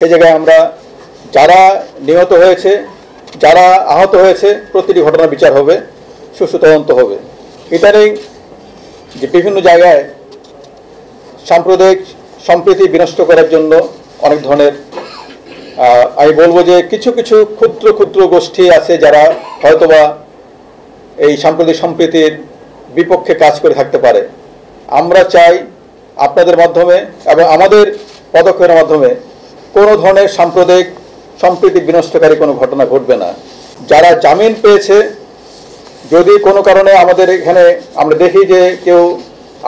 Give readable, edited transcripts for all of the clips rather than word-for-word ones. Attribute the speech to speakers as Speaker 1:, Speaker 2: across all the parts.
Speaker 1: সেই জায়গায় আমরা যারা নিহত হয়েছে, যারা আহত হয়েছে, প্রতিটি ঘটনার বিচার হবে, সুষ্ঠু তদন্ত হবে। ইদানিং যে বিভিন্ন জায়গায় সাম্প্রদায়িক সম্প্রীতি বিনষ্ট করার জন্য অনেক ধরনের আমি বলবো যে কিছু কিছু ক্ষুদ্র ক্ষুদ্র গোষ্ঠী আছে যারা হয়তোবা এই সাম্প্রদায়িক সম্প্রীতির বিপক্ষে কাজ করে থাকতে পারে। আমরা চাই আপনাদের মাধ্যমে এবং আমাদের পদক্ষেপের মাধ্যমে কোনো ধরনের সাম্প্রদায়িক সম্প্রীতি বিনষ্টকারী কোনো ঘটনা ঘটবে না। যারা জামিন পেয়েছে, যদি কোনো কারণে আমাদের এখানে আমরা দেখি যে কেউ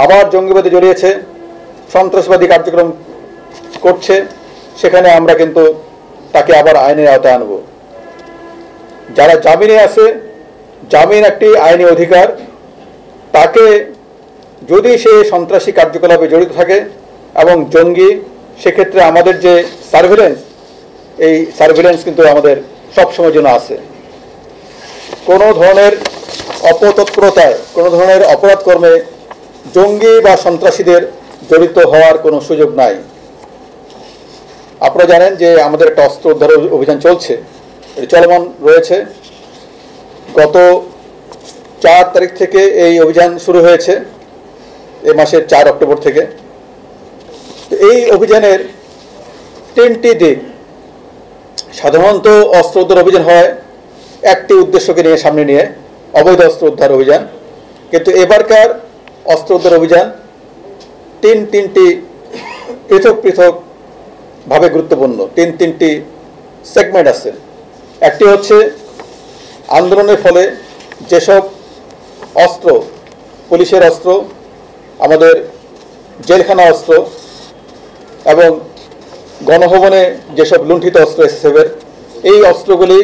Speaker 1: আবার জঙ্গিবাদে জড়িয়েছে, সন্ত্রাসবাদী কার্যক্রম করছে, সেখানে আমরা কিন্তু তাকে আবার আইনের আওতায় আনব। যারা জামিনে আছে, জামিন একটি আইনি অধিকার, তাকে যদি সে সন্ত্রাসী কার্যকলাপে জড়িত থাকে এবং জঙ্গি, সেক্ষেত্রে আমাদের যে সার্ভিলেন্স, এই সার্ভিলেন্স কিন্তু আমাদের সবসময়ের জন্য আছে। কোনো ধরনের অপতৎপরতায়, কোনো ধরনের অপরাধ কর্মে জঙ্গি বা সন্ত্রাসীদের জড়িত হওয়ার কোনো সুযোগ নাই। আপনারা জানেন যে আমাদের একটা অস্ত্র উদ্ধার অভিযান চলছে, এটি চলমান রয়েছে। গত 4 তারিখ থেকে এই অভিযান শুরু হয়েছে, এ মাসের 4 অক্টোবর থেকে। এই অভিযানের 3টি দিক। সাধারণত অস্ত্র উদ্ধার অভিযান হয় একটি উদ্দেশ্যকে নিয়ে, সামনে নিয়ে, অবৈধ অস্ত্র উদ্ধার অভিযান। কিন্তু এবারকার অস্ত্র উদ্ধার অভিযান তিনটি পৃথক পৃথক ভাবে গুরুত্বপূর্ণ। তিনটি সেগমেন্ট আছে। একটি হচ্ছে আন্দোলনের ফলে যেসব অস্ত্র, পুলিশের অস্ত্র, আমাদের জেলখানা অস্ত্র এবং গণভবনে যেসব লুণ্ঠিত অস্ত্র এসএসএফের, এই অস্ত্রগুলি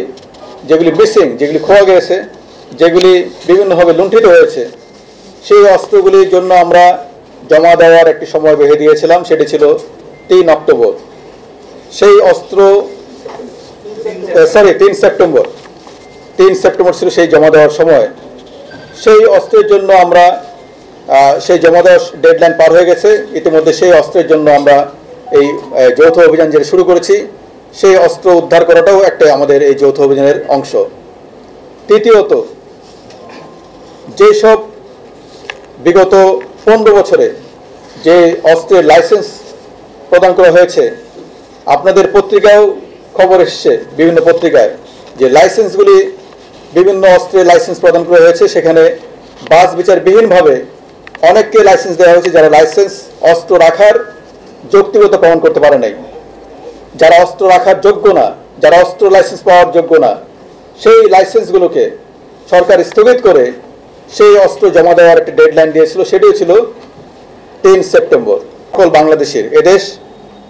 Speaker 1: যেগুলি মিসিং, যেগুলি খোয়া গেছে, যেগুলি বিভিন্নভাবে লুণ্ঠিত হয়েছে, সেই অস্ত্রগুলির জন্য আমরা জমা দেওয়ার একটি সময় বেঁধে দিয়েছিলাম, সেটি ছিল 3 অক্টোবর। সেই অস্ত্র 3 সেপ্টেম্বর 3 সেপ্টেম্বর ছিল সেই জমা দেওয়ার সময়। সেই অস্ত্রের জন্য আমরা সেই জমা দেওয়ার ডেডলাইন পার হয়ে গেছে। ইতিমধ্যে সেই অস্ত্রের জন্য আমরা এই যৌথ অভিযান যেটা শুরু করেছি, সেই অস্ত্র উদ্ধার করাটাও একটা আমাদের এই যৌথ অভিযানের অংশ। তৃতীয়ত, যেসব বিগত 15 বছরে যে অস্ত্রের লাইসেন্স প্রদান করা হয়েছে, আপনাদের পত্রিকাও খবর এসছে, বিভিন্ন পত্রিকায়, যে লাইসেন্সগুলি, বিভিন্ন অস্ত্রের লাইসেন্স প্রদান করা হয়েছে, সেখানে বাছ বিচারবিহীনভাবে অনেককে লাইসেন্স দেওয়া হয়েছে যারা লাইসেন্স অস্ত্র রাখার যৌক্তিকতা প্রমাণ করতে পারে নাই। যারা অস্ত্র রাখার যোগ্য না, যারা অস্ত্র লাইসেন্স পাওয়ার যোগ্য না, সেই লাইসেন্সগুলোকে সরকার স্থগিত করে সেই অস্ত্র জমা দেওয়ার একটা ডেডলাইন দিয়েছিল, সেটিও ছিল 3 সেপ্টেম্বর। সকল বাংলাদেশের, এদেশ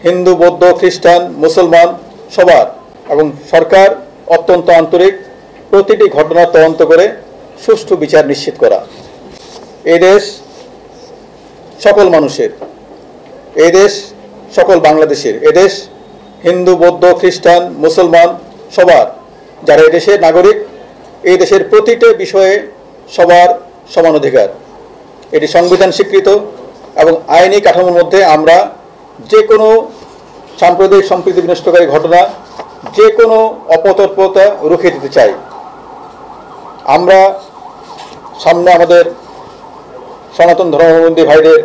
Speaker 1: হিন্দু, বৌদ্ধ, খ্রিস্টান, মুসলমান সবার, এবং সরকার অত্যন্ত আন্তরিক, প্রতিটি ঘটনার তদন্ত করে সুষ্ঠু বিচার নিশ্চিত করা। এই দেশ সকল মানুষের, এই দেশ সকল বাংলাদেশের, এদেশ হিন্দু, বৌদ্ধ, খ্রিস্টান, মুসলমান সবার, যারা এই দেশের নাগরিক, এই দেশের প্রতিটি বিষয়ে সবার সমান অধিকার। এটি সংবিধান স্বীকৃত এবং আইনি কাঠামোর মধ্যে আমরা যে কোনো সাম্প্রদায়িক সম্প্রীতি বিনষ্টকারী ঘটনা, যে কোনো অপতৎপরতা রুখে দিতে চাই। আমরা সামনে আমাদের সনাতন ধর্মাবলম্বী ভাইদের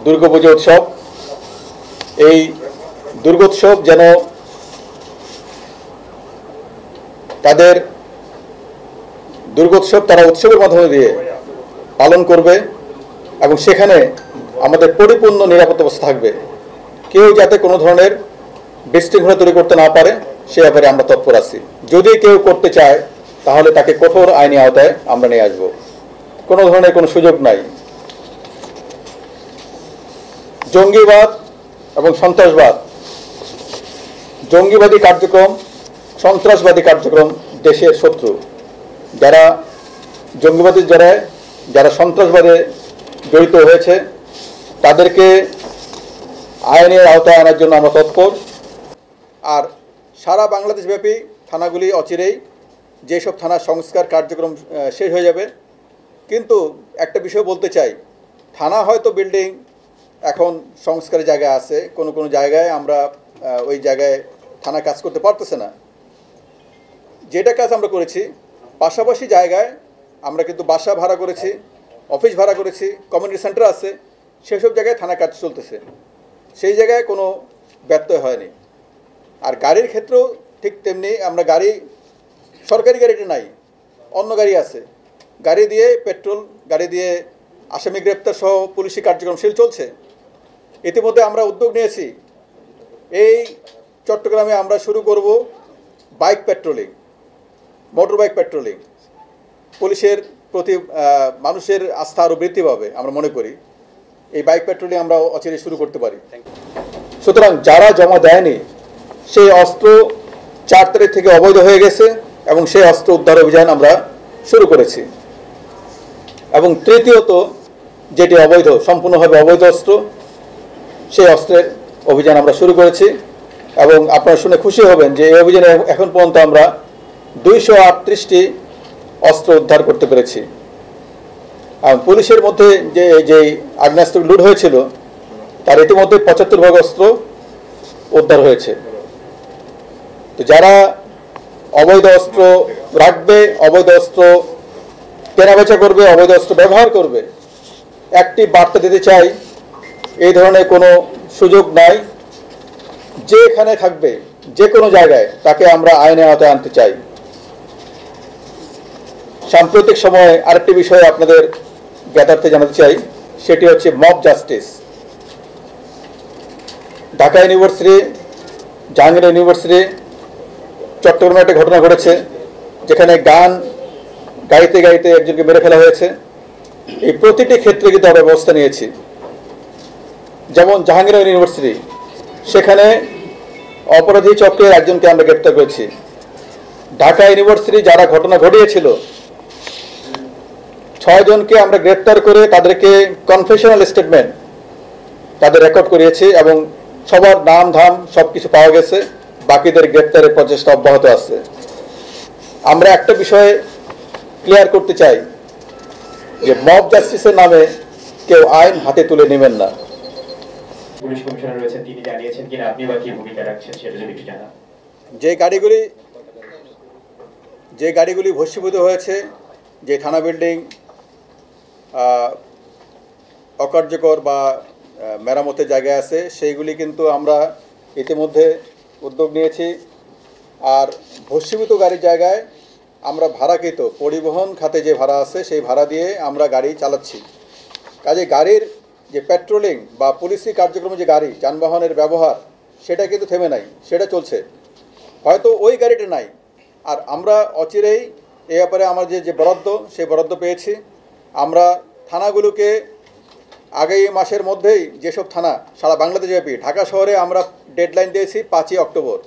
Speaker 1: দুর্গাপূজা উৎসব, এই দুর্গোৎসব যেন তাদের দুর্গোৎসব তারা উৎসবের মাধ্যমে দিয়ে পালন করবে এবং সেখানে আমাদের পরিপূর্ণ নিরাপত্তা ব্যবস্থা থাকবে। কেউ যাতে কোনো ধরনের বিশৃঙ্খলা তৈরি করতে না পারে, সে ব্যাপারে আমরা তৎপর আছি। যদি কেউ করতে চায় তাহলে তাকে কঠোর আইনি আওতায় আমরা নিয়ে আসব। কোনো ধরনের কোনো সুযোগ নাই। জঙ্গিবাদ এবং সন্ত্রাসবাদ, জঙ্গিবাদী কার্যক্রম, সন্ত্রাসবাদী কার্যক্রম দেশের শত্রু। যারা জঙ্গিবাদী, যারা সন্ত্রাসবাদে জড়িত হয়েছে, তাদেরকে আইনের আওতায় আনার জন্য আমরা তৎপর। আর সারা বাংলাদেশব্যাপী থানাগুলি অচিরেই, যেসব থানা সংস্কার কার্যক্রম শেষ হয়ে যাবে। কিন্তু একটা বিষয় বলতে চাই, থানা হয়তো বিল্ডিং এখন সংস্কারের জায়গায় আছে, কোনো জায়গায় আমরা ওই জায়গায় থানা কাজ করতে পারতেছে না। যেটা কাজ আমরা করেছি, পাশাপাশি জায়গায় আমরা কিন্তু বাসা ভাড়া করেছি, অফিস ভাড়া করেছি, কমিউনিটি সেন্টার আছে, সেসব জায়গায় থানা কাজ চলতেছে, সেই জায়গায় কোনো ব্যত্যয় হয়নি। আর গাড়ির ক্ষেত্রেও ঠিক তেমনি, আমরা গাড়ি, সরকারি গাড়িটা নাই, অন্য গাড়ি আছে, গাড়ি দিয়ে পেট্রোল, গাড়ি দিয়ে আসামি গ্রেপ্তার সহ পুলিশি কার্যক্রমশীল চলছে। ইতিমধ্যে আমরা উদ্যোগ নিয়েছি, এই চট্টগ্রামে আমরা শুরু করব bike patrolling, motor bike patrolling. পুলিশের প্রতি মানুষের আস্থা আরও বৃদ্ধি পাবে আমরা মনে করি। এই বাইক পেট্রোলিং আমরা অচিরে শুরু করতে পারি। সুতরাং যারা জমা দেয়নি, সেই অস্ত্র 4 তারিখ থেকে অবৈধ হয়ে গেছে এবং সেই অস্ত্র উদ্ধার অভিযান আমরা শুরু করেছি। এবং তৃতীয়ত, যেটি অবৈধ, সম্পূর্ণভাবে অবৈধ অস্ত্র, সেই অস্ত্রের অভিযান আমরা শুরু করেছি। এবং আপনারা শুনে খুশি হবেন যে এই অভিযানে এখন পর্যন্ত আমরা 238টি অস্ত্র উদ্ধার করতে পেরেছি। পুলিশের মধ্যে যে আগ্নেয়াস্ত্র লুট হয়েছিল, তার ইতিমধ্যে 75 ভাগ অস্ত্র উদ্ধার হয়েছে। তো যারা অবৈধ অস্ত্র রাখবে, অবৈধ অস্ত্র কেনাবেচা করবে, অবৈধ অস্ত্র ব্যবহার করবে, একটি বার্তা দিতে চাই, এই ধরনের কোনো সুযোগ নাই। যেখানে থাকবে, যে কোনো জায়গায়, তাকে আমরা আইনের আওতায় আনতে চাই। সাম্প্রতিক সময়ে আরেকটি বিষয় আপনাদের জ্ঞাতার্থে জানাতে চাই, সেটি হচ্ছে mob justice. Dhaka university, Jahangir university, চট্টগ্রামে একটা ঘটনা ঘটেছে, যেখানে গাড়িতে একজনকে মেরে ফেলা হয়েছে। এই প্রতিটি ক্ষেত্রে কিন্তু আমরা ব্যবস্থা নিয়েছি। যেমন জাহাঙ্গীর ইউনিভার্সিটি, সেখানে অপরাধী চক্রের একজনকে আমরা গ্রেপ্তার করেছি। ঢাকা ইউনিভার্সিটি যারা ঘটনা ঘটিয়েছিল, 6 জনকে আমরা গ্রেপ্তার করে তাদেরকে কনফেশনাল স্টেটমেন্ট তাদের রেকর্ড করিয়েছি এবং সবার নাম ধাম সব কিছু পাওয়া গেছে। বাকিদের গ্রেপ্তারের প্রচেষ্টা অব্যাহত আছে। আমরা একটা বিষয়ে ক্লিয়ার করতে চাই যে মব জাস্টিসের নামে কেউ আইন হাতে তুলে নেবেন না।
Speaker 2: পুলিশ কমিশনার রয়েছেন, তিনি জানিয়েছেন কিনা, আপনি বা কি ভূমিকা রাখছেন সেটা যদি একটু জানান।
Speaker 1: যে গাড়িগুলি ভস্মীভূত হয়েছে, যে থানা বিল্ডিং অকার্যকর বা মেরামতের জায়গায় আছে, সেইগুলি কিন্তু আমরা ইতিমধ্যে উদ্যোগ নিয়েছি। আর ভস্মীভূত গাড়ির জায়গায় আমরা ভাড়াকৃত, পরিবহন খাতে যে ভাড়া আছে, সেই ভাড়া দিয়ে আমরা গাড়ি চালাচ্ছি। কাজে গাড়ির যে পেট্রোলিং বা পুলিশি কার্যক্রমে যে গাড়ি যানবাহনের ব্যবহার, সেটা কিন্তু থেমে নাই, সেটা চলছে। হয়তো ওই গাড়িটা নাই। আর আমরা অচিরেই এ ব্যাপারে আমার যে বরাদ্দ, সেই বরাদ্দ পেয়েছি। আমরা থানাগুলোকে আগামী মাসের মধ্যেই, যেসব থানা সারা বাংলাদেশব্যাপী, ঢাকা শহরে আমরা ডেডলাইন দিয়েছি 5ই অক্টোবর,